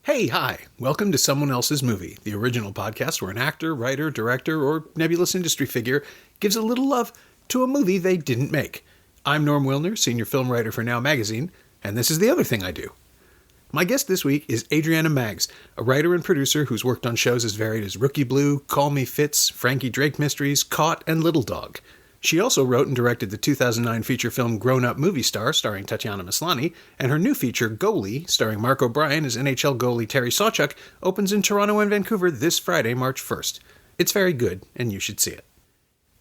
Hey, hi. Welcome to Someone Else's Movie, the original podcast where an actor, writer, director, or nebulous industry figure gives a little love to a movie they didn't make. I'm Norm Wilner, senior film writer for Now Magazine, and this is the other thing I do. My guest this week is Adriana Maggs, a writer and producer who's worked on shows as varied as Rookie Blue, Call Me Fitz, Frankie Drake Mysteries, Caught, and Little Dog. She also wrote and directed the 2009 feature film Grown Up Movie Star, starring Tatiana Maslany, and her new feature, Goalie, starring Mark O'Brien as NHL goalie Terry Sawchuk, opens in Toronto and Vancouver this Friday, March 1st. It's very good, and you should see it.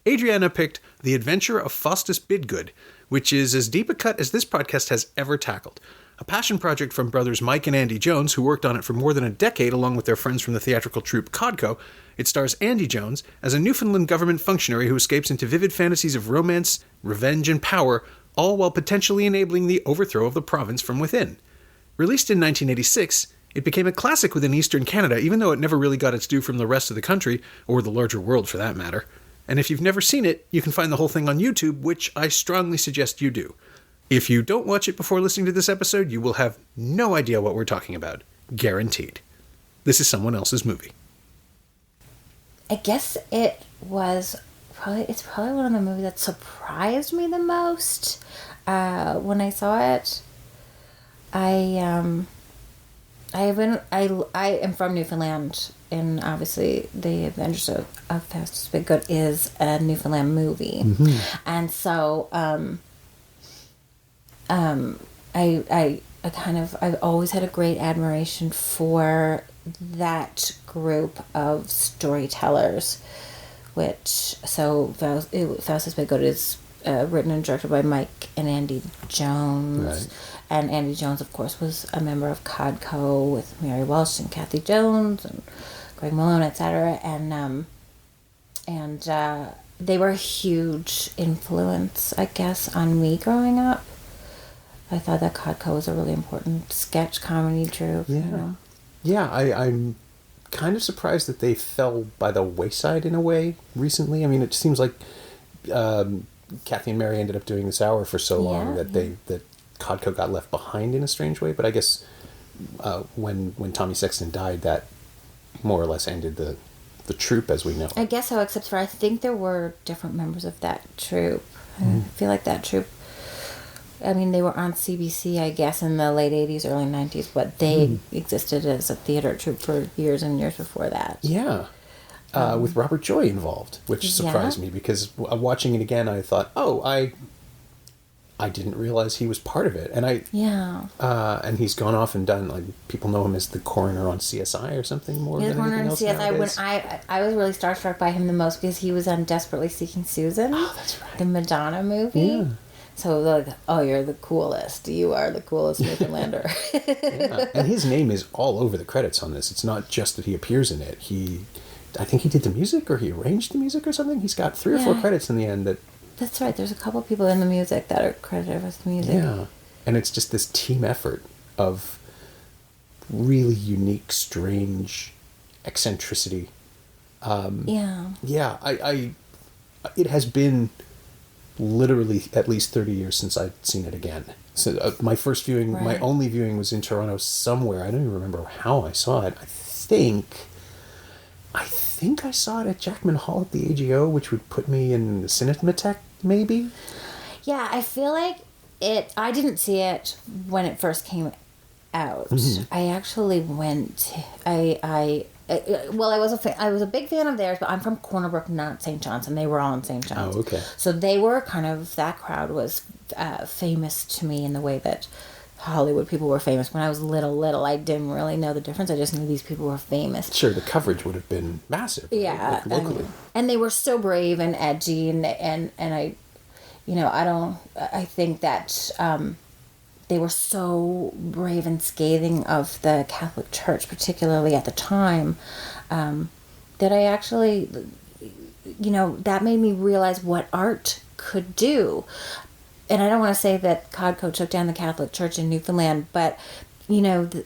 Adriana picked The Adventure of Faustus Bidgood, which is as deep a cut as this podcast has ever tackled. A passion project from brothers Mike and Andy Jones, who worked on it for more than a decade along with their friends from the theatrical troupe Codco. It stars Andy Jones as a Newfoundland government functionary who escapes into vivid fantasies of romance, revenge, and power, all while potentially enabling the overthrow of the province from within. Released in 1986, it became a classic within Eastern Canada, even though it never really got its due from the rest of the country, or the larger world for that matter. And if you've never seen it, you can find the whole thing on YouTube, which I strongly suggest you do. If you don't watch it before listening to this episode, you will have no idea what we're talking about. Guaranteed. This is Someone Else's Movie. I guess it's probably one of the movies that surprised me the most. When I saw it, I am from Newfoundland, and obviously the Adventures of Faustus Bidgood is a Newfoundland movie. Mm-hmm. And so I've always had a great admiration for that group of storytellers, Faustus Bidgood is written and directed by Mike and Andy Jones. Right. And Andy Jones, of course, was a member of Codco with Mary Welsh and Kathy Jones and Greg Malone, etc. And they were a huge influence, I guess, on me growing up. I thought that Codco was a really important sketch comedy troupe. Yeah. You know? Yeah, I'm kind of surprised that they fell by the wayside in a way recently. I mean, it seems like Kathy and Mary ended up doing this hour for so long that Codco got left behind in a strange way. But I guess when Tommy Sexton died, that more or less ended the troupe as we know. I guess so, except for I think there were different members of that troupe. I feel like that troupe, I mean, they were on CBC, I guess, in the late 80s, early 90s, but they existed as a theater troupe for years and years before that. Yeah. With Robert Joy involved, which surprised me, because watching it again, I thought, I didn't realize he was part of it. And and he's gone off and done, like, people know him as the coroner on CSI or something more than anything else nowadays. I was really starstruck by him the most because he was on Desperately Seeking Susan. Oh, that's right. The Madonna movie. Yeah. So like, you're the coolest. You are the coolest Newfoundlander. Yeah. And his name is all over the credits on this. It's not just that he appears in it. I think he did the music, or he arranged the music or something. He's got 3 or 4 credits in the end. That's right. There's a couple people in the music that are credited with the music. Yeah. And it's just this team effort of really unique, strange eccentricity. Yeah, it has been literally at least 30 years since I'd seen it again. So my first viewing, my only viewing was in Toronto somewhere. I don't even remember how I saw it. I think I saw it at Jackman Hall at the AGO, which would put me in the Cinematheque, maybe? Yeah, I feel like I didn't see it when it first came out. Mm-hmm. I actually went... I was a big fan of theirs, but I'm from Corner Brook, not St. John's, and they were all in St. John's. Oh, okay. So they were that crowd was famous to me in the way that Hollywood people were famous. When I was little, I didn't really know the difference. I just knew these people were famous. Sure, the coverage would have been massive. Yeah. Like locally. And they were so brave and edgy, and I think that they were so brave and scathing of the Catholic Church, particularly at the time, that I actually, that made me realize what art could do. And I don't want to say that Codco took down the Catholic Church in Newfoundland, but, the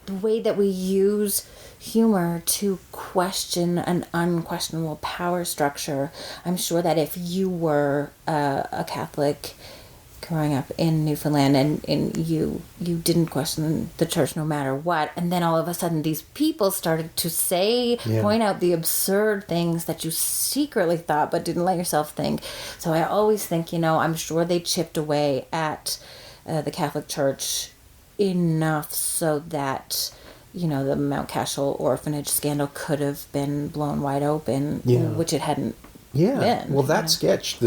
the way that we use humor to question an unquestionable power structure. I'm sure that if you were a Catholic growing up in Newfoundland and you didn't question the church no matter what, and then all of a sudden these people started to point out the absurd things that you secretly thought but didn't let yourself think. So I always think, I'm sure they chipped away at the Catholic Church enough so that the Mount Cashel orphanage scandal could have been blown wide open, which it hadn't been. Well, that sketch,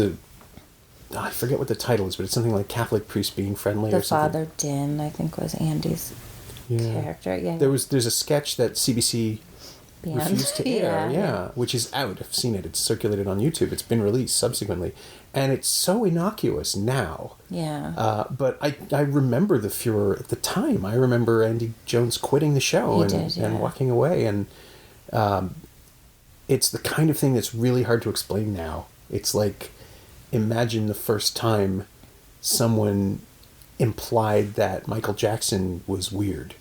I forget what the title is, but it's something like Catholic priest being friendly or something. Father Din, I think, was Andy's character. Yeah. There's a sketch that CBC refused to air, which is out. I've seen it. It's circulated on YouTube. It's been released subsequently. And it's so innocuous now. Yeah. But I remember the furor at the time. I remember Andy Jones quitting the show and walking away. And it's the kind of thing that's really hard to explain now. It's like, imagine the first time someone implied that Michael Jackson was weird.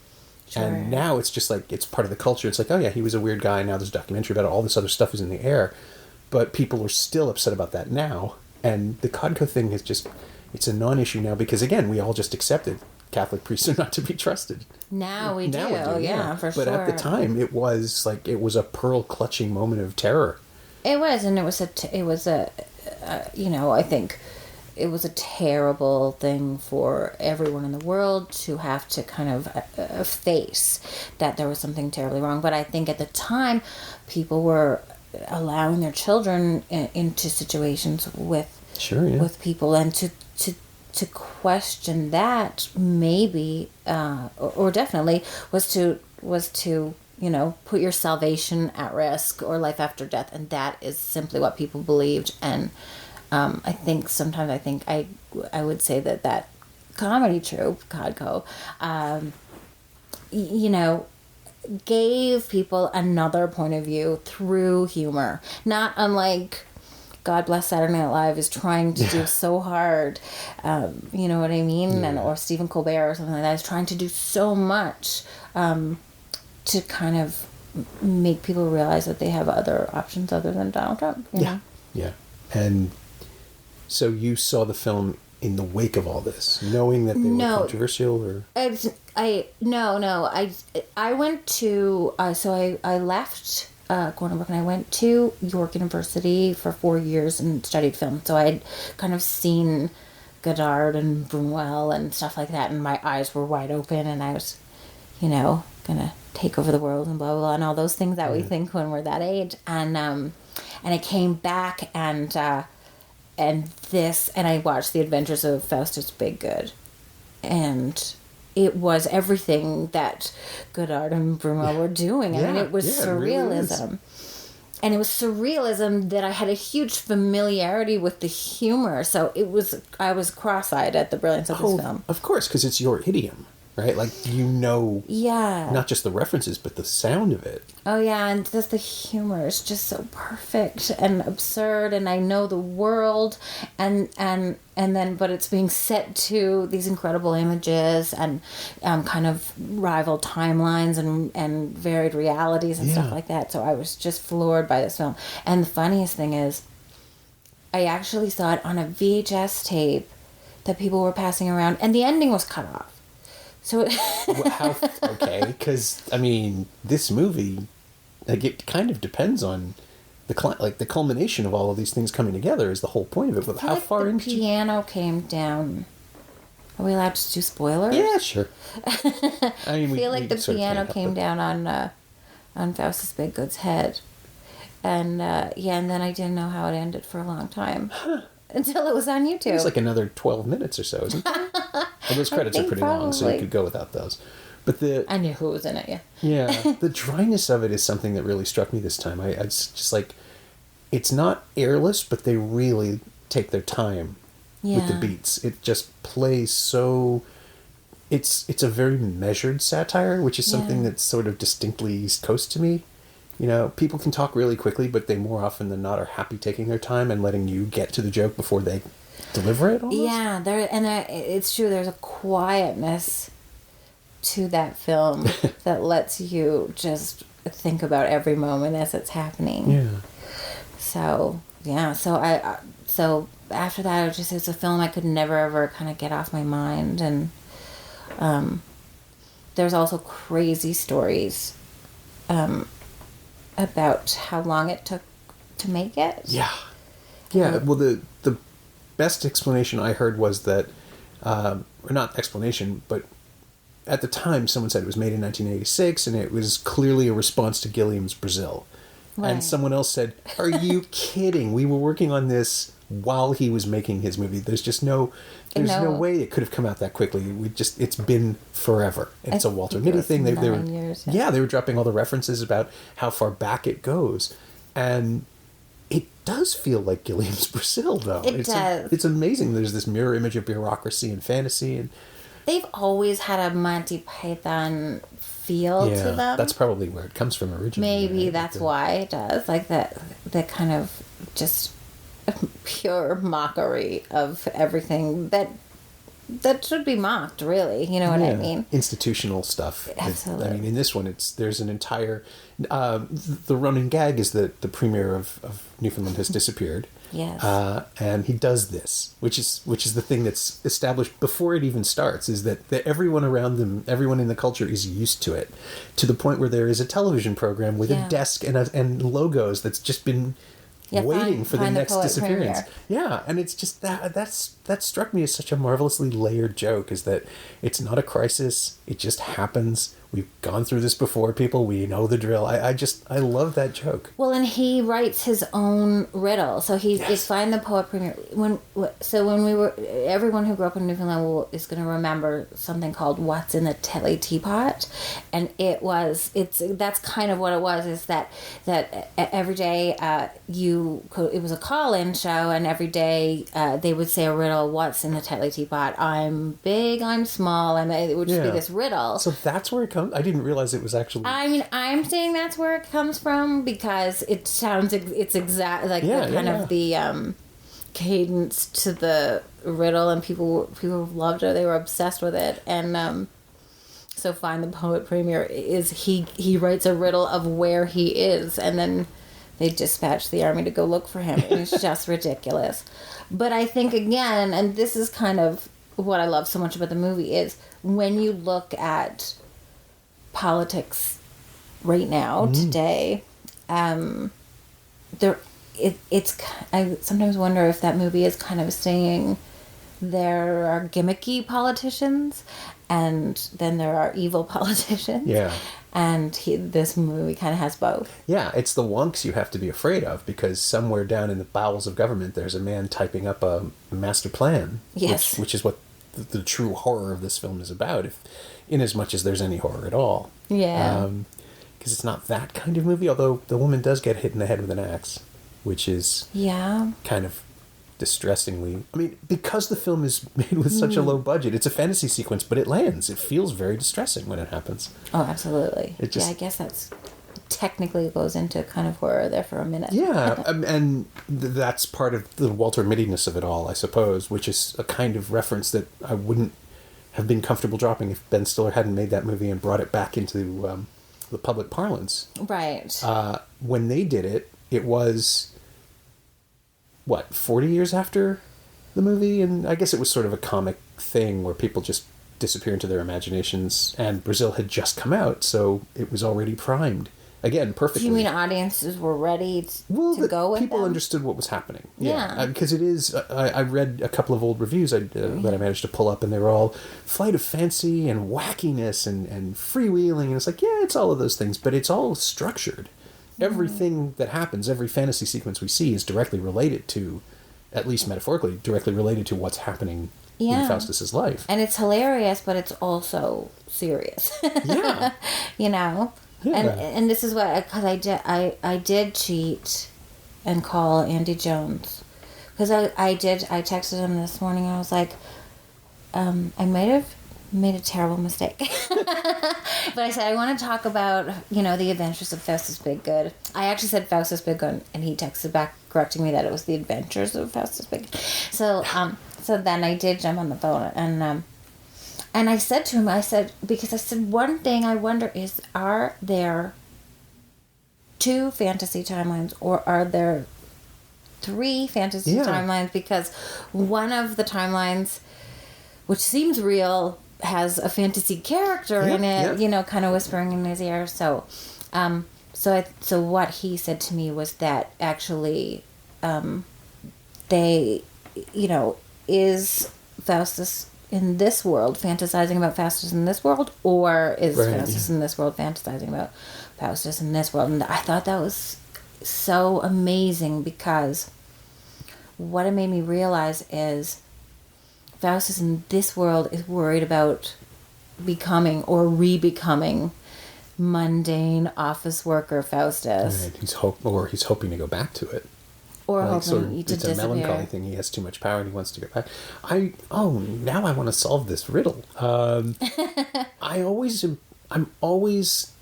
Sure. And now it's just like, it's part of the culture. It's like, oh yeah, he was a weird guy. Now there's a documentary about it. All this other stuff is in the air. But people are still upset about that now. And the Codco thing is just, it's a non-issue now because, again, we all just accepted Catholic priests are not to be trusted. Now we do, for sure. But at the time, it was a pearl-clutching moment of terror. It was, and I think it was a terrible thing for everyone in the world to have to kind of face that there was something terribly wrong. But I think at the time, people were allowing their children into situations with people, and to question that maybe or definitely was to put your salvation at risk or life after death, and that is simply what people believed. And I think I would say that comedy troupe Codco gave people another point of view through humor, not unlike God Bless Saturday Night Live is trying to do so hard, you know what I mean, or Stephen Colbert or something like that is trying to do so much to kind of make people realize that they have other options other than Donald Trump. You know? And so you saw the film in the wake of all this, knowing that they were controversial, or I went to I left Cornerbrook and I went to York University for 4 years and studied film. So I had kind of seen Godard and Buñuel and stuff like that, and my eyes were wide open, and I was, gonna take over the world and blah blah blah and all those things that we think when we're that age. And I came back and I watched The Adventures of Faustus Bidgood, and it was everything that Godard and Buñuel were doing. I mean, it was surrealism. Really, and it was surrealism that I had a huge familiarity with the humor. So I was cross-eyed at the brilliance of this film. Of course, because it's your idiom, right? Like, not just the references, but the sound of it. Oh, yeah, and just the humor is just so perfect and absurd, and I know the world, and then, but it's being set to these incredible images and kind of rival timelines and varied realities and stuff like that. So I was just floored by this film. And the funniest thing is, I actually saw it on a VHS tape that people were passing around, and the ending was cut off. So because I mean, this movie, like, it kind of depends on the culmination of all of these things coming together is the whole point of it. But how far into the piano came down? Are we allowed to do spoilers? Yeah, sure. I feel like the piano came down on Faustus Bidgood's head, and and then I didn't know how it ended for a long time. Until it was on YouTube. It's like another 12 minutes or so, isn't it? And those credits are pretty long, so you could go without those. But I knew who was in it, yeah. Yeah, the dryness of it is something that really struck me this time. It's just like, it's not airless, but they really take their time with the beats. It just plays so... It's a very measured satire, which is something that's sort of distinctly East Coast to me. People can talk really quickly, but they more often than not are happy taking their time and letting you get to the joke before they deliver it. Almost. Yeah, it's true. There's a quietness to that film that lets you just think about every moment as it's happening. Yeah. So yeah, so after that, it's a film I could never ever kind of get off my mind, and there's also crazy stories about how long it took to make it. Yeah. Yeah. Well, the best explanation I heard was that, or not explanation, but at the time someone said it was made in 1986 and it was clearly a response to Gilliam's Brazil. Right. And someone else said, "Are you kidding? We were working on this while he was making his movie. There's no way it could have come out that quickly. It's been forever. It's a Walter Mitty thing. They were 9 years. Yeah, they were dropping all the references about how far back it goes, and it does feel like Gilliam's Brazil, though. It does. It's amazing. There's this mirror image of bureaucracy and fantasy, and they've always had a Monty Python feel to them. That's probably where it comes from originally. Maybe right? that's why it does. Like that kind of just pure mockery of everything that should be mocked, really. You know what I mean? Institutional stuff. Absolutely. I mean, in this one, there's an entire... the running gag is that the premier of Newfoundland has disappeared. Yes. And he does this, which is the thing that's established before it even starts, is that everyone around them, everyone in the culture is used to it, to the point where there is a television program with a desk and logos that's just been waiting for the next disappearance. Yeah, and it's just that struck me as such a marvelously layered joke, is that it's not a crisis, it just happens. We've gone through this before, people. We know the drill. I love that joke. Well, and he writes his own riddle. So is Find the Poet Premier. When we were, everyone who grew up in Newfoundland is going to remember something called What's in the Telly Teapot, and that's kind of what it was. Is that every day it was a call-in show, and every day they would say a riddle. What's in the Telly Teapot? I'm big. I'm small, and it would just be this riddle. So that's where it comes. I didn't realize it was actually. I mean, I'm saying that's where it comes from because it sounds it's exact like the cadence to the riddle, and people loved it. They were obsessed with it, and so Find the Poet Premier is he writes a riddle of where he is, and then they dispatch the army to go look for him. It's just ridiculous. But I think again, and this is kind of what I love so much about the movie, is when you look at politics right now, today, I sometimes wonder if that movie is kind of saying there are gimmicky politicians and then there are evil politicians. Yeah. And this movie kind of has both. Yeah, it's the wonks you have to be afraid of, because somewhere down in the bowels of government there's a man typing up a master plan. Yes. Which is what the true horror of this film is about, in as much as there's any horror at all. Yeah. Because it's not that kind of movie, although the woman does get hit in the head with an axe, which is kind of distressingly... I mean, because the film is made with such a low budget, it's a fantasy sequence, but it lands. It feels very distressing when it happens. Oh, absolutely. I guess that's... Technically goes into kind of horror there for a minute. Yeah, and that's part of the Walter Mitty-ness of it all, I suppose, which is a kind of reference that I wouldn't have been comfortable dropping if Ben Stiller hadn't made that movie and brought it back into the public parlance. Right. When they did it, it was, 40 years after the movie? And I guess it was sort of a comic thing where people just disappear into their imaginations, and Brazil had just come out, so it was already primed. Again, perfectly. You mean audiences were ready to go with people them? Understood what was happening. Yeah. Because it is... I read a couple of old reviews that I managed to pull up, and they were all flight of fancy and wackiness and freewheeling. And it's like, yeah, it's all of those things, but it's all structured. Everything that happens, every fantasy sequence we see is directly related to, at least metaphorically, directly related to what's happening in Faustus's life. And it's hilarious, but it's also serious. Yeah. You know? Yeah. And this is what, because I did cheat and call Andy Jones, because I texted him this morning. I was like, I might have made a terrible mistake, but I said I want to talk about the Adventures of Faustus Bidgood. I actually said Faustus Bidgood, and he texted back correcting me that it was the Adventures of Faustus Bidgood. So then I did jump on the phone, and And I said to him, because I said, one thing I wonder is, are there 2 fantasy timelines, or are there 3 fantasy timelines? Because one of the timelines, which seems real, has a fantasy character in it, kind of whispering in his ear. So what he said to me was that actually, they, is Faustus in this world fantasizing about Faustus in this world, or is Faustus in this world fantasizing about Faustus in this world? And I thought that was so amazing, because what it made me realize is Faustus in this world is worried about becoming or re-becoming mundane office worker Faustus. Right. He's hoping to go back to it. Or hoping to it's disappear. a melancholy thing. He has too much power and he wants to go back. Now I want to solve this riddle. I'm always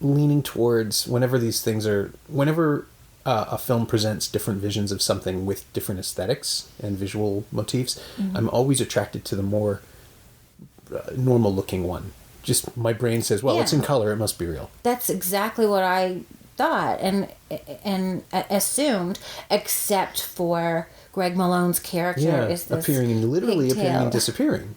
leaning towards whenever a film presents different visions of something with different aesthetics and visual motifs, I'm always attracted to the more normal looking one. Just my brain says, well, it's in color, it must be real. That's exactly what I thought and assumed, except for Greg Malone's character is this appearing and disappearing.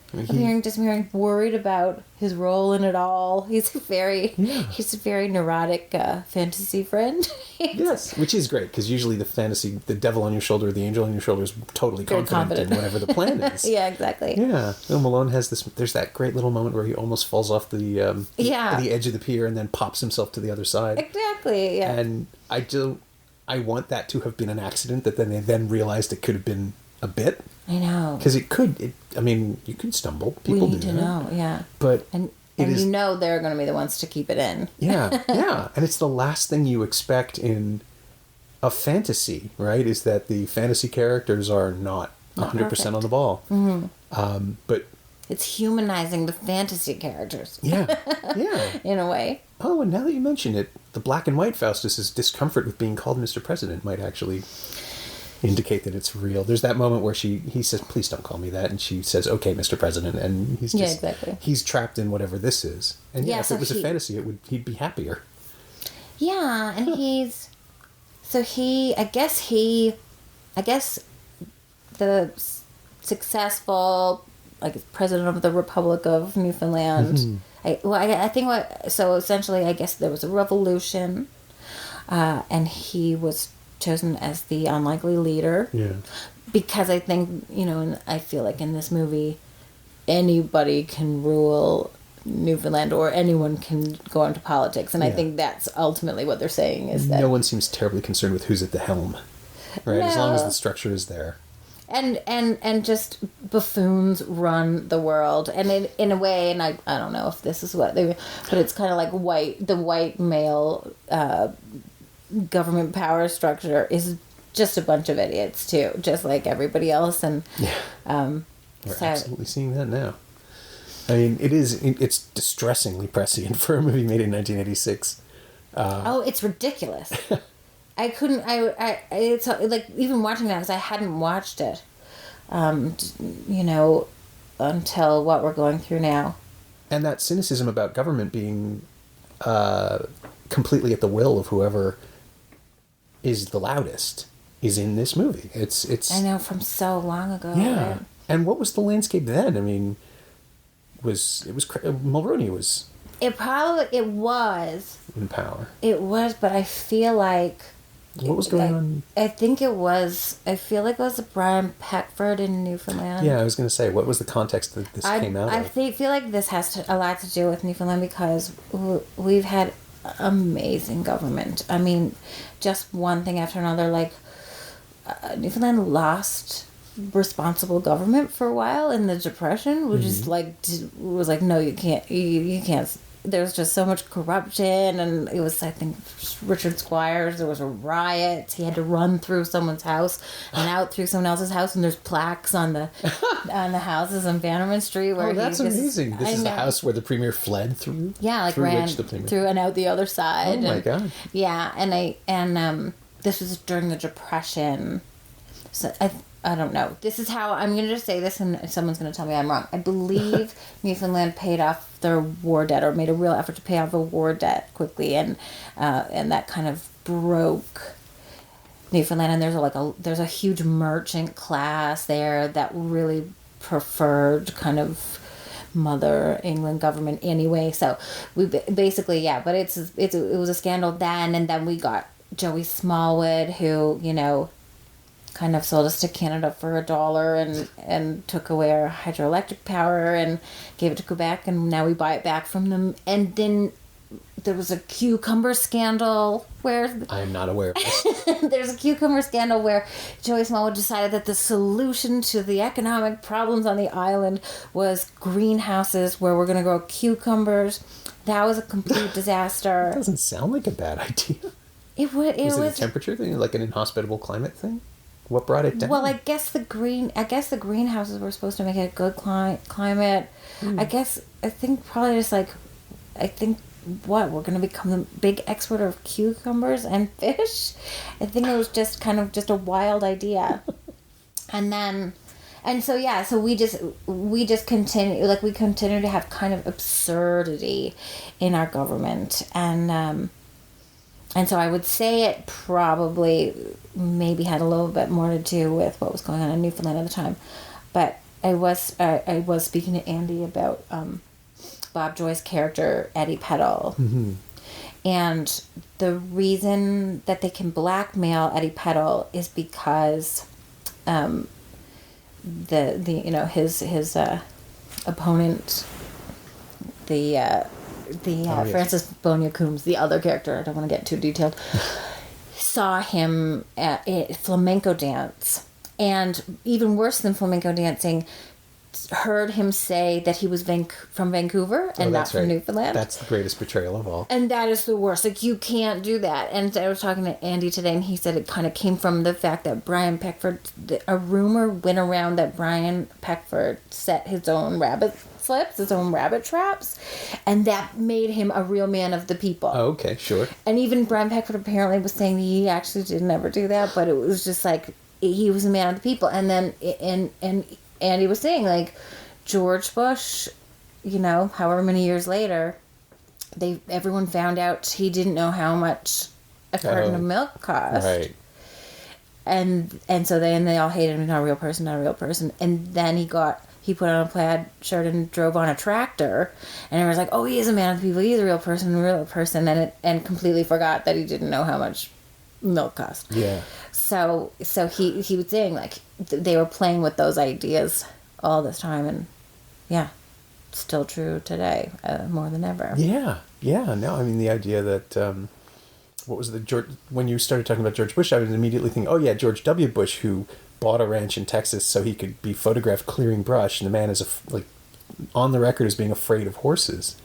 Disappearing, worried about his role in it all. He's a very neurotic fantasy friend. Yes, which is great, because usually the devil on your shoulder, the angel on your shoulder is totally confident in whatever the plan is. Yeah, exactly. Yeah, Bill Malone has this. There's that great little moment where he almost falls off the edge of the pier and then pops himself to the other side. Exactly. Yeah. And I want that to have been an accident that then they realized it could have been a bit. I know. Because you could stumble. People we need to know, yeah. But and they're going to be the ones to keep it in. Yeah, yeah. And it's the last thing you expect in a fantasy, right? Is that the fantasy characters are not 100% on the ball. Mm-hmm. But it's humanizing the fantasy characters. Yeah. In a way. Oh, and now that you mention it, the black and white Faustus's discomfort with being called Mr. President might actually indicate that it's real. There's that moment where he says, please don't call me that. And she says, okay, Mr. President. And he's trapped in whatever this is. And if it was a fantasy, he'd be happier. Yeah. And I guess the successful, president of the Republic of Newfoundland, Mm-hmm. So essentially, I guess there was a revolution, and he was chosen as the unlikely leader. Yeah. Because I think, and I feel like in this movie, anybody can rule Newfoundland, or anyone can go into politics, and I think that's ultimately what they're saying is that no one seems terribly concerned with who's at the helm, right? No. As long as the structure is there. And just buffoons run the world, and in a way, and I don't know if this is what they, but it's kind of like the white male government power structure is just a bunch of idiots too, just like everybody else, and we're absolutely seeing that now. I mean, it's distressingly prescient for a movie made in 1986. It's ridiculous. It's like, even watching that, because I hadn't watched it, until what we're going through now. And that cynicism about government being completely at the will of whoever is the loudest is in this movie. It's I know, from so long ago. Yeah. Right? And what was the landscape then? I mean, Mulroney was... It was. In power. It was, but I feel like... What was going on? I feel like it was Brian Peckford in Newfoundland. Yeah, I was going to say, what was the context that this came out of? I feel like this has a lot to do with Newfoundland, because we've had amazing government. I mean, just one thing after another. Newfoundland lost responsible government for a while in the Depression, which is was like, no, you can't. You can't. There's just so much corruption, and it was, I think, Richard Squires. There was a riot. He had to run through someone's house and out through someone else's house, and there's plaques on the houses on Bannerman Street where that's amazing. This is the house where the premier fled through. Yeah, ran through and out the other side. Oh my God. Yeah, and this was during the Depression. So I don't know. This is how I'm going to just say this, and someone's going to tell me I'm wrong. I believe Newfoundland paid off their war debt, or made a real effort to pay off a war debt quickly, and that kind of broke Newfoundland. And there's a huge merchant class there that really preferred kind of Mother England government anyway. So we basically, yeah. But it was a scandal then, and then we got Joey Smallwood, who, you know, kind of sold us to Canada for $1 and took away our hydroelectric power and gave it to Quebec, and now we buy it back from them. And then there was a cucumber scandal where... I am not aware of this. There's a cucumber scandal where Joey Smallwood decided that the solution to the economic problems on the island was greenhouses where we're going to grow cucumbers. That was a complete disaster. That doesn't sound like a bad idea. Was it a temperature thing, like an inhospitable climate thing? What brought it down? Well, I guess the greenhouses were supposed to make it a good climate. I think probably just like, we're going to become the big exporter of cucumbers and fish. I think it was just kind of just a wild idea. So we just continue, like, we continue to have kind of absurdity in our government. And so I would say it probably maybe had a little bit more to do with what was going on in Newfoundland at the time. But I was speaking to Andy about Bob Joy's character, Eddie Peddle. Mm-hmm. And the reason that they can blackmail Eddie Peddle is because his opponent, Francis Bonia Coombs, the other character, I don't want to get too detailed, saw him at flamenco dance, and even worse than flamenco dancing, heard him say that he was from Vancouver and not from Newfoundland. That's the greatest betrayal of all. And that is the worst. Like, you can't do that. And I was talking to Andy today, and he said it kind of came from the fact that Brian Peckford, a rumor went around that Brian Peckford set his own rabbit traps, and that made him a real man of the people. Oh, okay, sure. And even Brian Peckford apparently was saying that he actually did never do that, but it was just like, he was a man of the people. And then, and Andy was saying, like, George Bush, you know, however many years later, everyone found out he didn't know how much a carton of milk cost. Right. And so they all hated him, not a real person. And then he put on a plaid shirt and drove on a tractor, and everyone's like, oh, he is a man of the people, he's a real person, and completely forgot that he didn't know how much milk cost. Yeah. So he was saying, like, they were playing with those ideas all this time, and yeah, still true today, more than ever. Yeah. No, I mean, the idea that when you started talking about George Bush, I was immediately thinking, oh yeah, George W. Bush, who bought a ranch in Texas so he could be photographed clearing brush, and the man is on the record as being afraid of horses.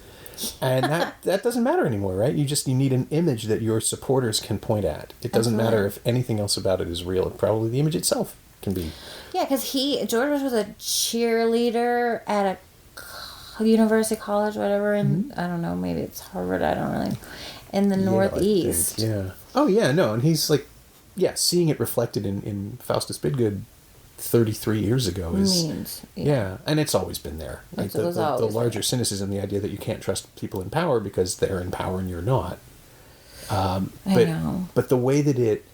And that doesn't matter anymore, right? You need an image that your supporters can point at. It doesn't matter if anything else about it is real. Probably the image itself can be. Yeah, because George was a cheerleader at a university college, whatever, and I don't know, maybe it's Harvard, I don't really, in the Northeast. Yeah. Oh, yeah, no, and he's like, seeing it reflected in Faustus Bidgood 33 years ago is... Yeah, and it's always been there. Like the larger cynicism, the idea that you can't trust people in power because they're in power and you're not. I know. But the way that it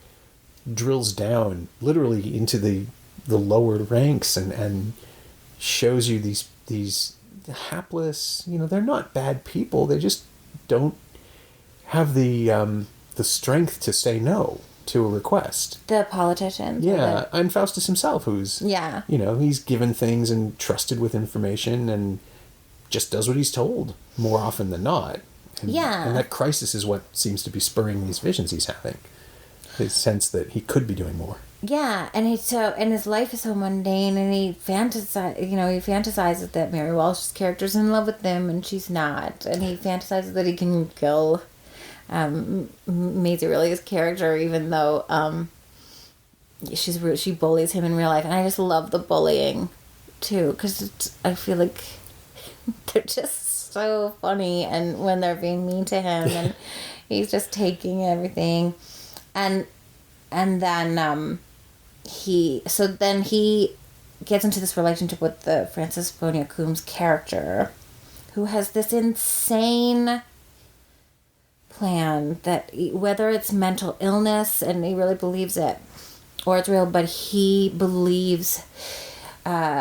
drills down literally into the lower ranks and shows you these hapless, they're not bad people, they just don't have the strength to say no to a request. The politicians. Yeah, and Faustus himself, who's, he's given things and trusted with information and just does what he's told more often than not. And that crisis is what seems to be spurring these visions he's having. His sense that he could be doing more. Yeah, and his life is so mundane, and he fantasizes that Mary Walsh's character's in love with him, and she's not, and he fantasizes that he can kill Maisie Aurelia's character, even though she bullies him in real life, and I just love the bullying too, because I feel like they're just so funny, and when they're being mean to him, and he's just taking everything, and then then he gets into this relationship with the Francis Bonia Coombs character, who has this insane plan that whether it's mental illness, and he really believes it, or it's real, but he believes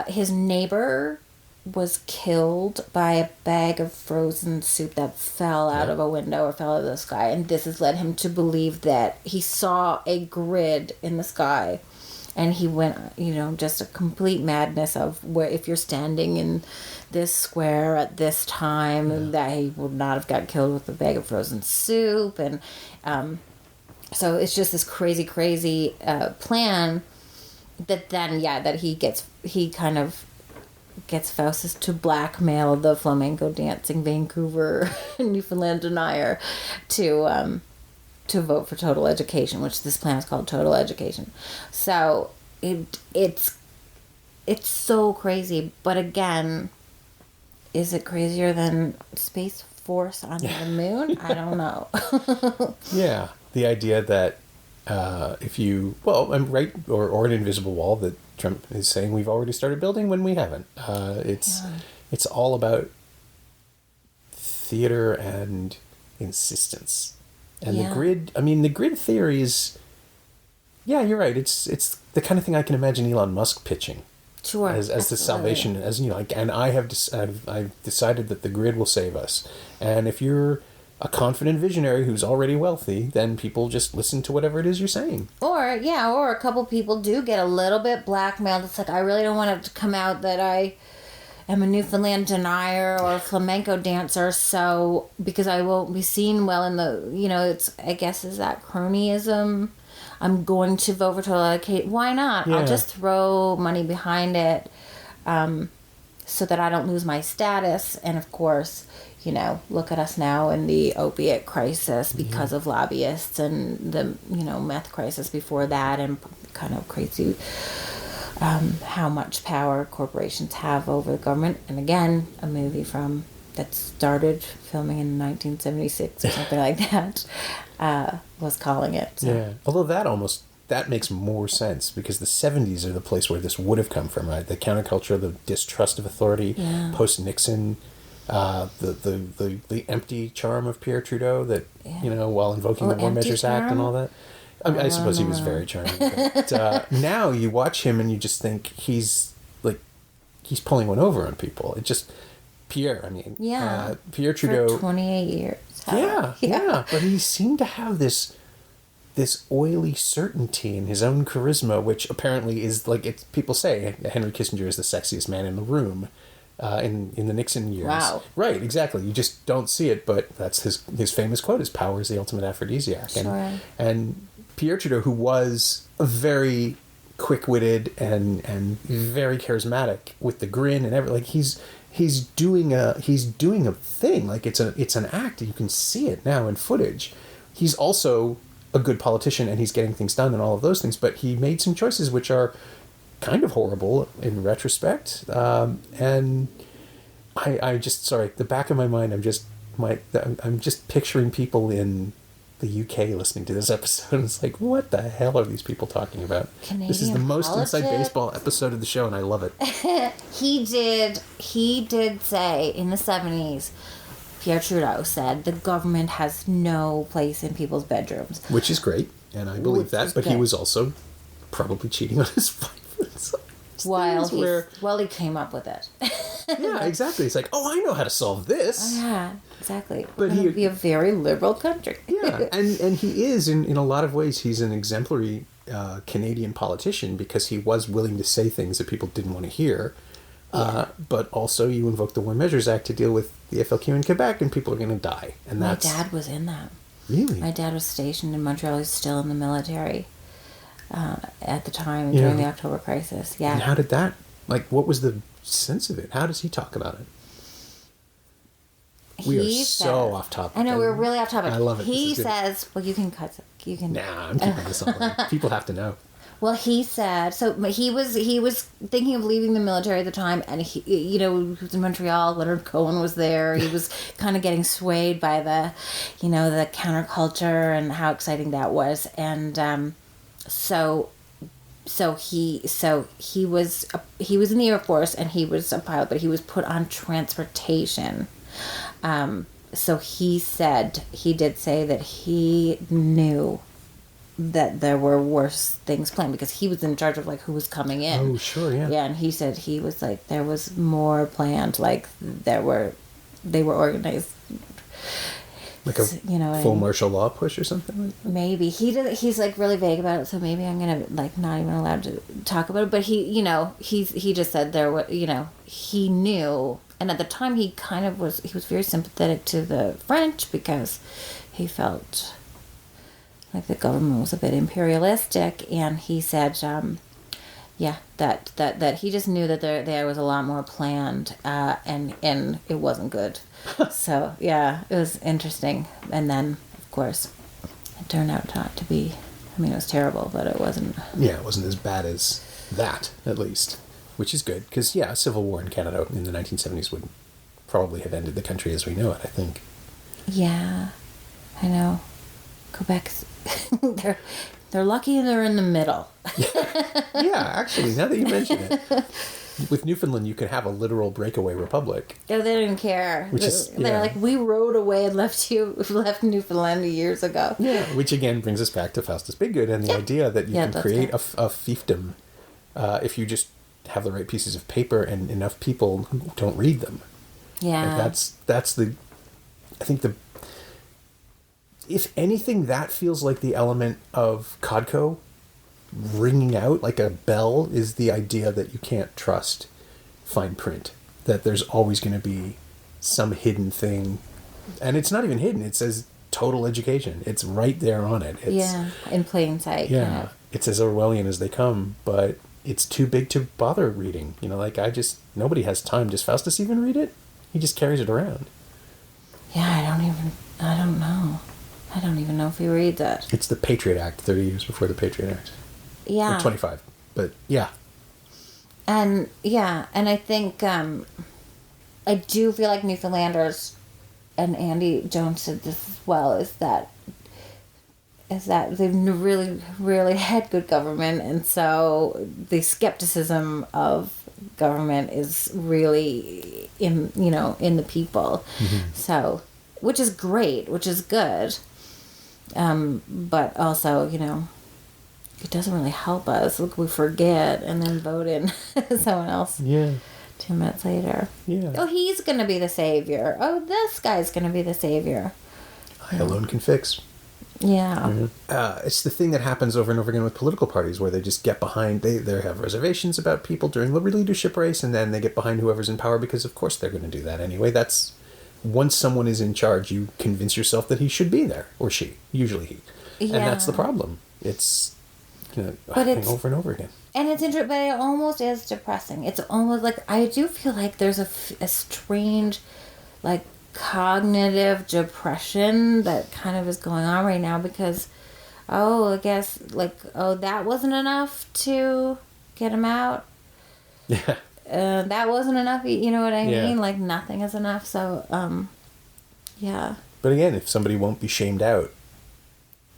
his neighbor was killed by a bag of frozen soup that fell out of a window or fell out of the sky, and this has led him to believe that he saw a grid in the sky, and he went, just a complete madness of where if you're standing in this square at this time, that he would not have got killed with a bag of frozen soup, and so it's just this crazy plan that then that he kind of gets Faustus to blackmail the flamenco dancing Vancouver Newfoundland denier to vote for total education, which this plan is called total education. So it's so crazy, but again, is it crazier than Space Force on the moon? I don't know. Yeah, the idea that if you or an invisible wall that Trump is saying we've already started building when we haven't. It's all about theater and insistence. And the grid, the grid theory is, you're right. It's the kind of thing I can imagine Elon Musk pitching. Sure. As the salvation, and I've decided that the grid will save us. And if you're a confident visionary who's already wealthy, then people just listen to whatever it is you're saying. Or a couple people do get a little bit blackmailed. It's like, I really don't want it to come out that I am a Newfoundland denier or a flamenco dancer, so because I won't be seen well in the, it's, I guess, is that cronyism? I'm going to vote for total education. Why not? Yeah. I'll just throw money behind it so that I don't lose my status. And of course, look at us now in the opiate crisis because of lobbyists, and the, meth crisis before that, and kind of crazy how much power corporations have over the government. And again, a movie that started filming in 1976 or something like that was calling it. So. Yeah, although that makes more sense because the 70s are the place where this would have come from, right? The counterculture, the distrust of authority, post-Nixon, the empty charm of Pierre Trudeau that, while invoking the War Measures Act and all that. I suppose he was very charming. But now you watch him and you just think he's pulling one over on people. It just... Pierre Trudeau... For 28 years. Yeah. But he seemed to have this oily certainty in his own charisma, which apparently is people say Henry Kissinger is the sexiest man in the room in the Nixon years. Wow. Right, exactly. You just don't see it, but that's his famous quote is, "Power is the ultimate aphrodisiac." Sure. And Pierre Trudeau, who was a very quick-witted and very charismatic with the grin and everything, he's doing a thing, it's an act. You can see it now in footage. He's also a good politician and he's getting things done and all of those things, but he made some choices which are kind of horrible in retrospect. And I just, the back of my mind, I'm just picturing people in the UK listening to this episode. It's like, what the hell are these people talking about? Canadian this is the most politics? inside baseball episode of the show, and I love it. He did say in the 70s, Pierre Trudeau said, the government has no place in people's bedrooms. Which is great, and I believe that, but he was also probably cheating on his wife. Well, he came up with it. Yeah, exactly. It's like, I know how to solve this. Oh, yeah, exactly. But he'd be a very liberal country. Yeah, and he is, in a lot of ways, he's an exemplary Canadian politician because he was willing to say things that people didn't want to hear. Yeah. But also you invoke the War Measures Act to deal with the FLQ in Quebec and people are going to die. And my dad was in that. Really? My dad was stationed in Montreal. He was still in the military at the time during the October crisis. Yeah. And how did that, what was the sense of it? How does he talk about it? We are so off topic. I know, we're really off topic. I love it. He says, well, you can cut it. You can. Nah, I'm keeping this all in. People have to know. Well, he said, so he was thinking of leaving the military at the time, and he was in Montreal. Leonard Cohen was there. He was kind of getting swayed by the counterculture and how exciting that was. And so so he was in the Air Force, and he was a pilot, but he was put on transportation. So he did say that he knew that there were worse things planned, because he was in charge of like who was coming in. Oh, sure, yeah. Yeah, and he said he was like, there was more planned, like they were organized. Like a full martial law push or something? Maybe. He's like really vague about it, so maybe I'm gonna like not even allowed to talk about it. But he just said there were, he knew, and at the time he was very sympathetic to the French, because he felt like the government was a bit imperialistic, and he said, that he just knew that there was a lot more planned, and it wasn't good. So yeah, it was interesting. And then of course it turned out not to be. I mean, it was terrible, but it wasn't. Yeah, it wasn't as bad as that, at least, which is good, because a civil war in Canada in the 1970s would probably have ended the country as we know it, I think. Yeah, I know. Quebec, they're lucky they're in the middle. Yeah, actually, now that you mention it, with Newfoundland, you could have a literal breakaway republic. Yeah, they didn't care. They're like, we rode away and left Newfoundland years ago. Yeah, which again brings us back to Faustus Bidgood and the idea that you can create a fiefdom if you just have the right pieces of paper and enough people who don't read them. Yeah, like that's the. I think if anything, that feels like the element of Codco ringing out like a bell, is the idea that you can't trust fine print, that there's always going to be some hidden thing, and it's not even hidden, it says total education, it's right there on it. It's, in plain sight. Yeah, kind of. It's as Orwellian as they come, but it's too big to bother reading. Nobody has time. Does Faustus even read it? He just carries it around. Yeah, I don't know. I don't even know if he reads it. It's the Patriot Act, 30 years before the Patriot Act. Yeah. Or 25, but yeah. And I think I do feel like Newfoundlanders, and Andy Jones said this as well, is that they've really, really had good government, and so the skepticism of government is really in the people. Mm-hmm. So, which is great, which is good. But also, it doesn't really help us. Look, we forget and then vote in someone else. Yeah. 2 minutes later. Yeah. Oh, he's going to be the savior. Oh, this guy's going to be the savior. I alone can fix. Yeah. Mm-hmm. It's the thing that happens over and over again with political parties, where they just get behind, they have reservations about people during the leadership race, and then they get behind whoever's in power, because of course they're going to do that anyway. That's, once someone is in charge, you convince yourself that he should be there, or she, usually he. Yeah. And that's the problem. It's happening over and over again. And it's interesting, but it almost is depressing. It's almost like, I do feel like there's a strange, like, cognitive depression that kind of is going on right now, because, I guess, like, that wasn't enough to get him out. Yeah. That wasn't enough, you know what I mean? Like, nothing is enough, so, yeah. But again, if somebody won't be shamed out,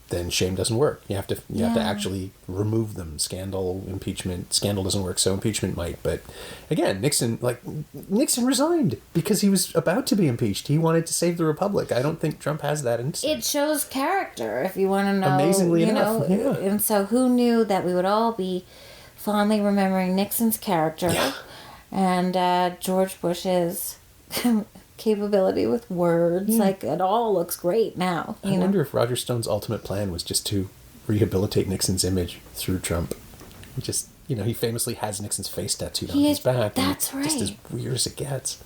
then shame doesn't work. You have to actually remove them. Impeachment. Scandal doesn't work, so impeachment might. But again, Nixon resigned because he was about to be impeached. He wanted to save the republic. I don't think Trump has that instinct. It shows character, if you want to know. Amazingly enough, yeah. And so who knew that we would all be fondly remembering Nixon's character and George Bush's capability with words. Like, it all looks great now. I wonder if Roger Stone's ultimate plan was just to rehabilitate Nixon's image through Trump. He famously has Nixon's face tattooed on his back. That's right. Just as weird as it gets.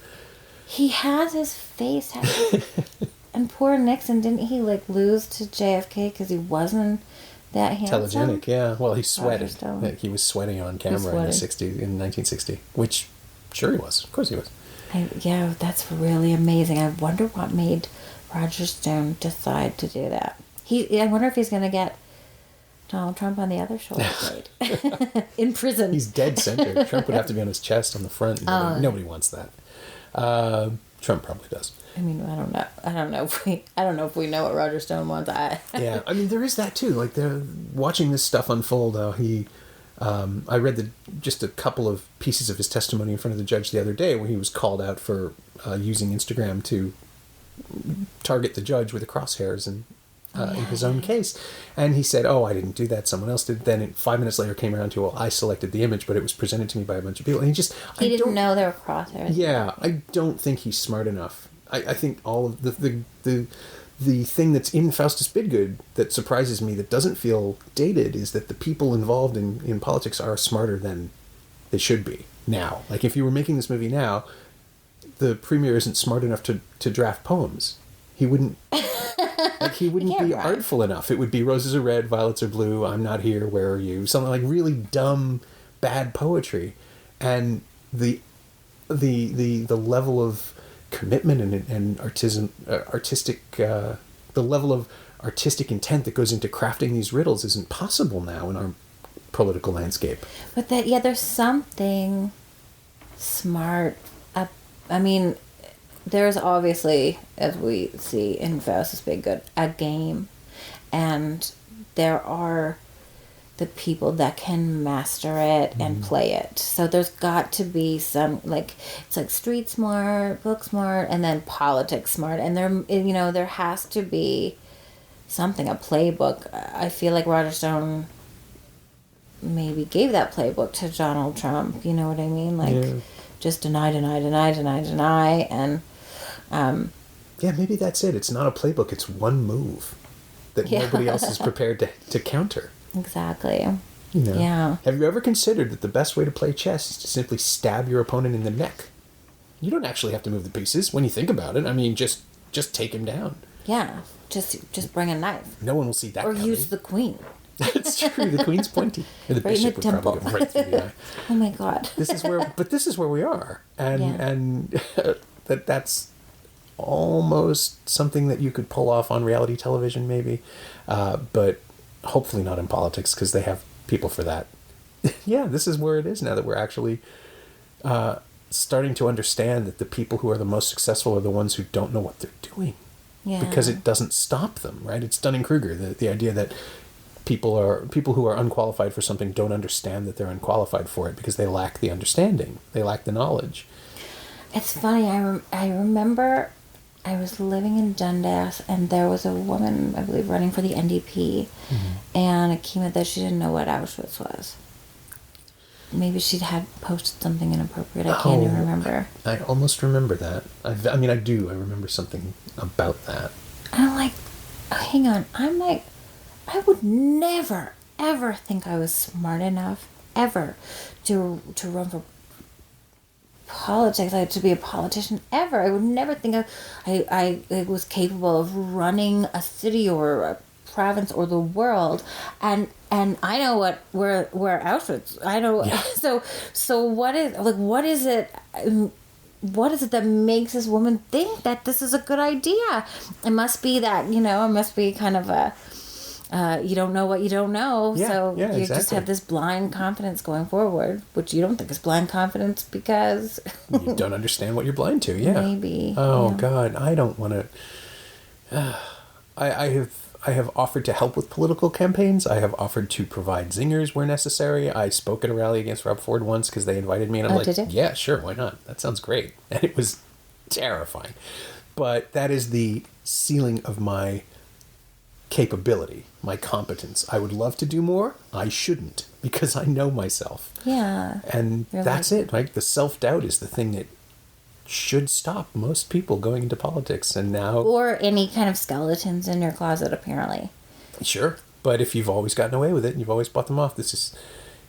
He has his face tattooed. And poor Nixon, didn't he lose to JFK because he wasn't that handsome? Telegenic, yeah. Well, he sweated. He was sweating on camera in 1960, which sure he was. Of course he was. That's really amazing. I wonder what made Roger Stone decide to do that. I wonder if he's going to get Donald Trump on the other shoulder blade in prison. He's dead center. Trump would have to be on his chest on the front. Nobody wants that. Trump probably does. I mean, I don't know. I don't know if we know what Roger Stone wants. Yeah, I mean, there is that too. Like, they're watching this stuff unfold. How he I read just a couple of pieces of his testimony in front of the judge the other day where he was called out for using Instagram to target the judge with the crosshairs in his own case. And he said, I didn't do that, someone else did. Then 5 minutes later came around to, well, I selected the image, but it was presented to me by a bunch of people. And he didn't know there were crosshairs. Yeah, I don't think he's smart enough. I think all of the thing that's in Faustus Bidgood that surprises me, that doesn't feel dated, is that the people involved in politics are smarter than they should be now. Like, if you were making this movie now, the premier isn't smart enough to draft poems. He wouldn't be artful enough. It would be roses are red, violets are blue, I'm not here, where are you? Something like really dumb, bad poetry. And the level of commitment and artistic the level of artistic intent that goes into crafting these riddles isn't possible now in our political landscape. But there's something smart. I mean, there's obviously, as we see in Faustus Bidgood, a game, and there are the people that can master it and play it. So there's got to be some, it's like street smart, book smart, and then politics smart. And there has to be something, a playbook. I feel like Roger Stone maybe gave that playbook to Donald Trump. You know what I mean? Just deny, and maybe that's it. It's not a playbook. It's one move that nobody else is prepared to counter. Exactly. Yeah. Have you ever considered that the best way to play chess is to simply stab your opponent in the neck? You don't actually have to move the pieces when you think about it. I mean, just take him down. Yeah. Just bring a knife. No one will see that or coming. Use the queen. That's true. The queen's pointy. Or the bishop would probably go right through the eye. Oh my God. This is where we are. And that's almost something that you could pull off on reality television maybe. But hopefully not in politics, because they have people for that. This is where it is now, that we're actually starting to understand that the people who are the most successful are the ones who don't know what they're doing. Yeah. Because it doesn't stop them, right? It's Dunning-Kruger, the idea that people who are unqualified for something don't understand that they're unqualified for it because they lack the understanding. They lack the knowledge. It's funny. I remember I was living in Dundas, and there was a woman, I believe, running for the NDP, and it came out that she didn't know what Auschwitz was. Maybe she'd had posted something inappropriate. I can't even remember. I almost remember that. I do. I remember something about that. And I'm like, hang on. I'm like, I would never, ever think I was smart enough, ever, to run for politics, to be a politician, ever. I would never think I was capable of running a city or a province or the world, and I know where Auschwitz. I know. Yeah. So what is it that makes this woman think that this is a good idea? It must be that it must be kind of a. You don't know what you don't know, so you exactly. Just have this blind confidence going forward, which you don't think is blind confidence because you don't understand what you're blind to. Yeah, maybe. Oh God, I don't want to. I have offered to help with political campaigns. I have offered to provide zingers where necessary. I spoke at a rally against Rob Ford once because they invited me, and I'm like, yeah, sure, why not? That sounds great, and it was terrifying, but that is the ceiling of my capability, my competence. I would love to do more. I shouldn't, because I know myself. Yeah. And that's it, right? The self-doubt is the thing that should stop most people going into politics. And now... Or any kind of skeletons in your closet, apparently. Sure. But if you've always gotten away with it and you've always bought them off, this is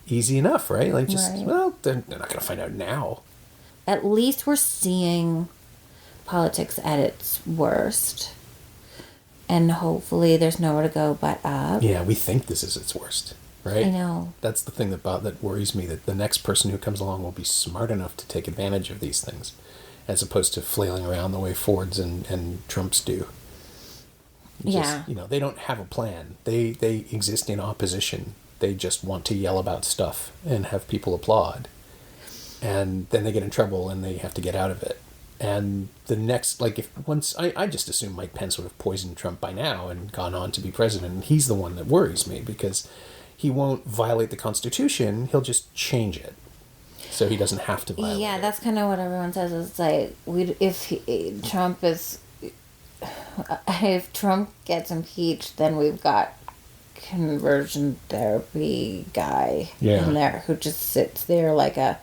easy enough, right? Like, just, right. Well, they're not going to find out now. At least we're seeing politics at its worst. And hopefully there's nowhere to go but up. Yeah, we think this is its worst, right? I know. That's the thing that worries me, that the next person who comes along will be smart enough to take advantage of these things, as opposed to flailing around the way Fords and Trumps do. They don't have a plan. They exist in opposition. They just want to yell about stuff and have people applaud. And then they get in trouble and they have to get out of it. And the next, I just assume Mike Pence would have poisoned Trump by now and gone on to be president. And he's the one that worries me, because he won't violate the Constitution. He'll just change it, so he doesn't have to violate it. That's kind of what everyone says. It's like if Trump gets impeached, then we've got conversion therapy guy in there who just sits there like a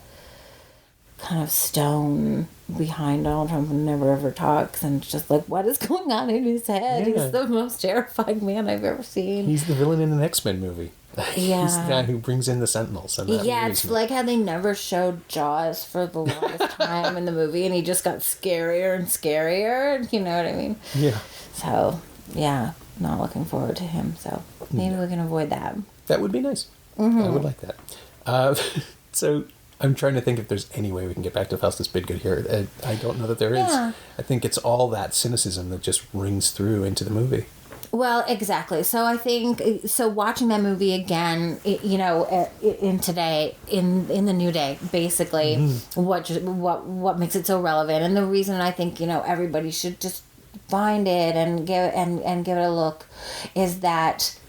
kind of stone behind Donald Trump and never ever talks, and just like, what is going on in his head? He's the most terrifying man I've ever seen. He's the villain in an X-Men movie. Yeah. He's the guy who brings in the Sentinels. And it's like how they never showed Jaws for the longest time in the movie, and he just got scarier and scarier. You know what I mean? Yeah. So, not looking forward to him. So maybe we can avoid that. That would be nice. Mm-hmm. I would like that. So I'm trying to think if there's any way we can get back to Faustus Bidgood here. I don't know that there is. I think it's all that cynicism that just rings through into the movie. Well, exactly. So I think watching that movie again, in today, in the new day, basically, what makes it so relevant, and the reason I think everybody should just find it and give it a look, is that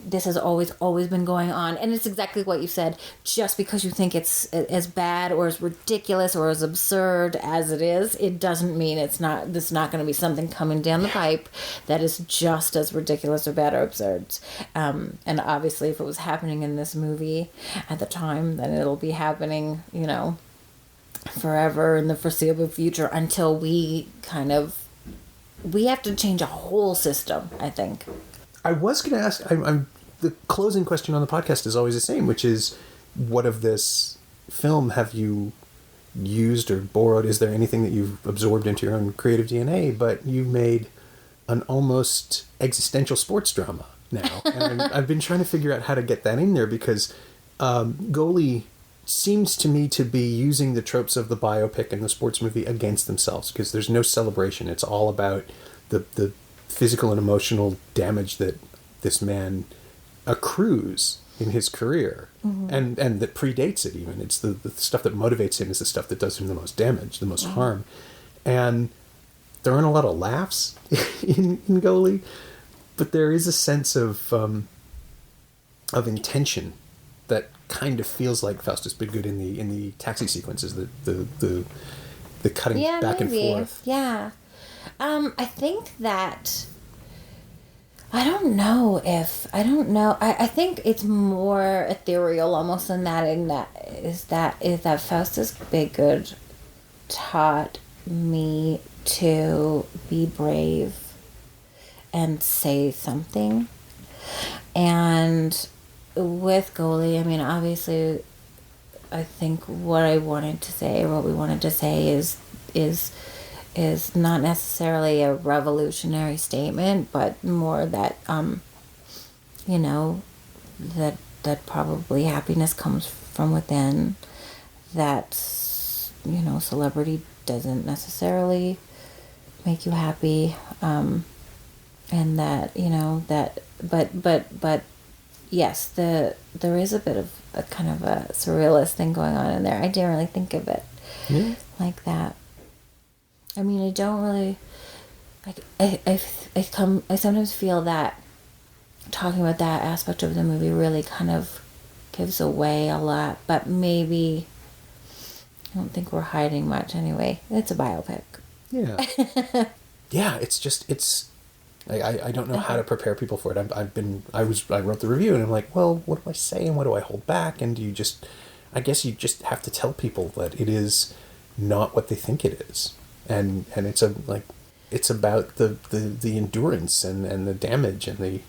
this has always been going on, and it's exactly what you said. Just because you think it's as bad or as ridiculous or as absurd as it is, it doesn't mean it's not. There's not going to be something coming down the pipe that is just as ridiculous or bad or absurd. And obviously, if it was happening in this movie at the time, then it'll be happening, forever in the foreseeable future, until we have to change a whole system, I think. I was going to ask, the closing question on the podcast is always the same, which is, what of this film have you used or borrowed? Is there anything that you've absorbed into your own creative DNA? But you made an almost existential sports drama now. And I've been trying to figure out how to get that in there, because Goalie seems to me to be using the tropes of the biopic and the sports movie against themselves, because there's no celebration. It's all about the physical and emotional damage that this man accrues in his career, and that predates it even. It's the stuff that motivates him is the stuff that does him the most damage, the most harm. And there aren't a lot of laughs in Goalie, but there is a sense of intention that kind of feels like Faustus Bidgood in the taxi sequences, the cutting back and forth. Yeah. I think that I don't know. I think it's more ethereal almost than that. Is that Faustus Bidgood taught me to be brave and say something. And with Goalie, I mean, obviously, I think what we wanted to say is not necessarily a revolutionary statement, but more that that probably happiness comes from within, that celebrity doesn't necessarily make you happy, and that but yes, there is a bit of a kind of a surrealist thing going on in there. I didn't really think of it like that. I mean, I don't really, I sometimes feel that talking about that aspect of the movie really kind of gives away a lot, but maybe, I don't think we're hiding much anyway. It's a biopic. Yeah. I don't know how to prepare people for it. I wrote the review and I'm like, well, what do I say and what do I hold back? And I guess you just have to tell people that it is not what they think it is. And it's about the endurance and the damage and the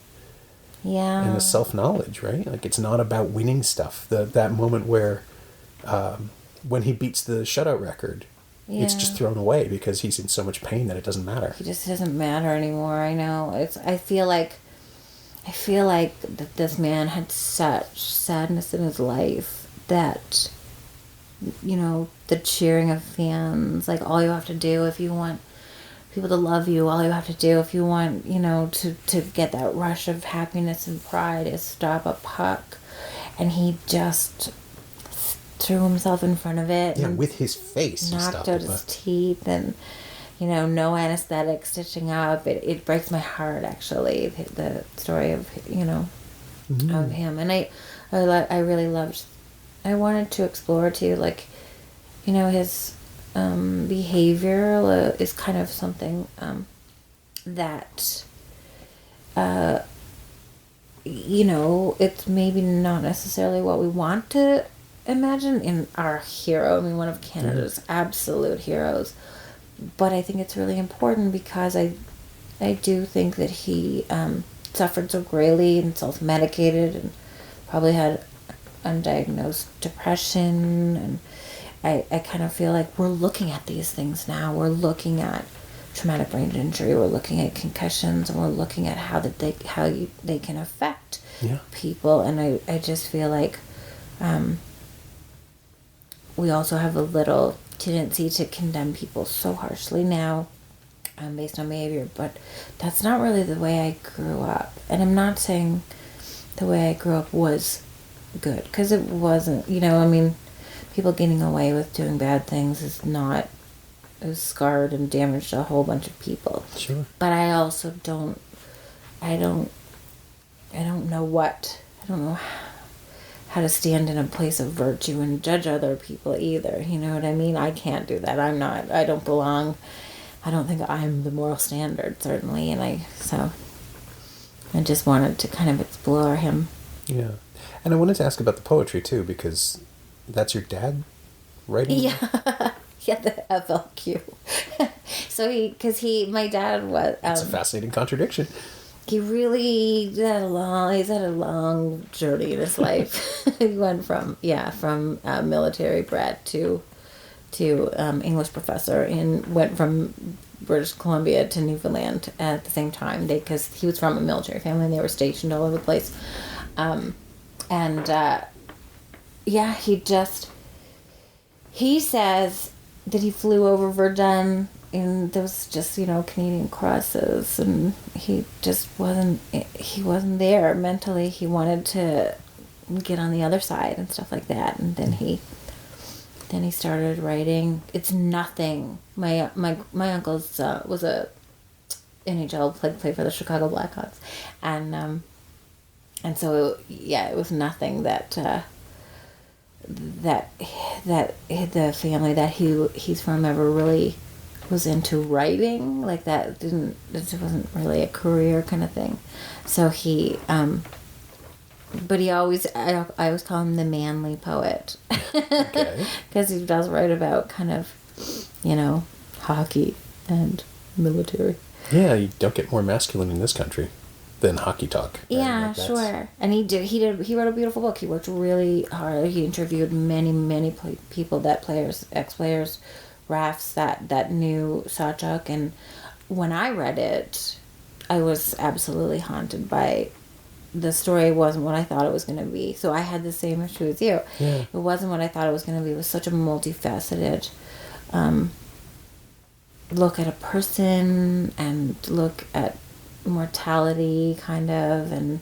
self-knowledge, right? Like, it's not about winning stuff. That moment where when he beats the shutout record, it's just thrown away because he's in so much pain that it doesn't matter. It just doesn't matter anymore. I know. I feel like that this man had such sadness in his life that, the cheering of fans, like, all you have to do if you want people to love you, all you have to do if you want, to get that rush of happiness and pride is stop a puck. And he just threw himself in front of it. Yeah, with his face. Knocked out his teeth and, no anesthetic, stitching up. It breaks my heart, actually, the story of, of him. And I really loved, I wanted to explore too, like, you know, his behavior is kind of something that, you know, it's maybe not necessarily what we want to imagine in our hero. I mean, one of Canada's absolute heroes. But I think it's really important because I do think that he suffered so greatly and self-medicated and probably had undiagnosed depression. And I kind of feel like we're looking at these things now. We're looking at traumatic brain injury. We're looking at concussions, and we're looking at how they can affect people. And I just feel like we also have a little tendency to condemn people so harshly now based on behavior, but that's not really the way I grew up. And I'm not saying the way I grew up was good, because it wasn't. You know, I mean, people getting away with doing bad things is not, it was scarred and damaged a whole bunch of people. Sure. But I also don't know how to stand in a place of virtue and judge other people either. You know what I mean? I can't do that. I don't belong. I don't think I'm the moral standard, certainly. And I just wanted to kind of explore him. Yeah. And I wanted to ask about the poetry too, because that's your dad writing? Yeah. Yeah, the FLQ. So my dad was... It's a fascinating contradiction. He really had a long journey in his life. He went from military brat to English professor, and went from British Columbia to Newfoundland at the same time. Because he was from a military family and they were stationed all over the place. He says that he flew over Verdun, and there was just, you know, Canadian crosses, and he just wasn't there mentally. He wanted to get on the other side and stuff like that. And then he started writing. It's nothing. My uncle's was a NHL played for the Chicago Blackhawks, and so it was nothing that the family that he's from ever really was into writing. Like, it wasn't really a career kind of thing. So but I always call him the manly poet. Okay. Because he does write about kind of, you know, hockey and military. Yeah, you don't get more masculine in this country than hockey talk. Right? Yeah, like sure. And he wrote a beautiful book. He worked really hard. He interviewed many people, ex-players, rafts that knew Sawchuck. And when I read it, I was absolutely haunted by the story. Wasn't what I thought it was going to be. So I had the same issue as you. Yeah. It wasn't what I thought it was going to be. It was such a multifaceted look at a person, and look at mortality, kind of, and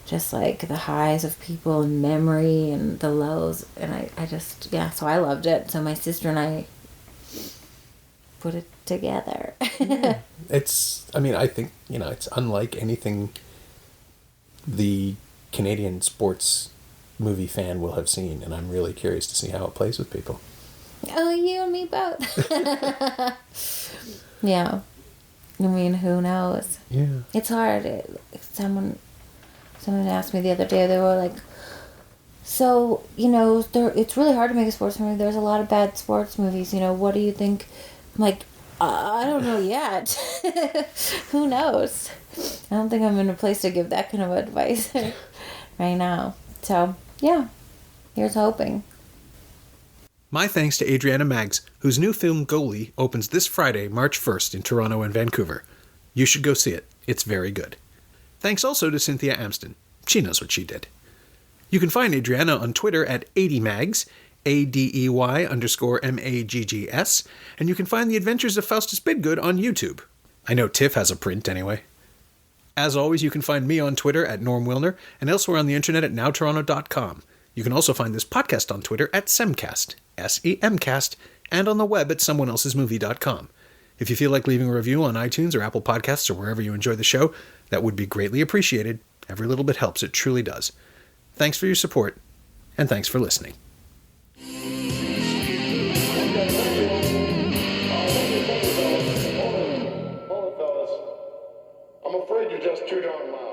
just like the highs of people and memory and the lows. And I just, so I loved it. So my sister and I put it together. Yeah. I think, you know, it's unlike anything the Canadian sports movie fan will have seen, and I'm really curious to see how it plays with people. Oh, you and me both. Yeah. I mean, who knows? Yeah. It's hard. Someone asked me the other day, they were like, so, you know, it's really hard to make a sports movie. There's a lot of bad sports movies. You know, what do you think? I'm like, I don't know yet. Who knows? I don't think I'm in a place to give that kind of advice right now. So, yeah, here's hoping. My thanks to Adriana Maggs, whose new film Goalie opens this Friday, March 1st in Toronto and Vancouver. You should go see it. It's very good. Thanks also to Cynthia Amsden. She knows what she did. You can find Adriana on Twitter at ADMaggs, ADEY_MAGGS, and you can find The Adventures of Faustus Bidgood on YouTube. I know Tiff has a print anyway. As always, you can find me on Twitter at Norm Wilner, and elsewhere on the internet at nowtoronto.com. You can also find this podcast on Twitter at Semcast, SEMcast, and on the web at someoneelsesmovie.com. If you feel like leaving a review on iTunes or Apple Podcasts or wherever you enjoy the show, that would be greatly appreciated. Every little bit helps, it truly does. Thanks for your support, and thanks for listening. I'm afraid you're just too darn loud.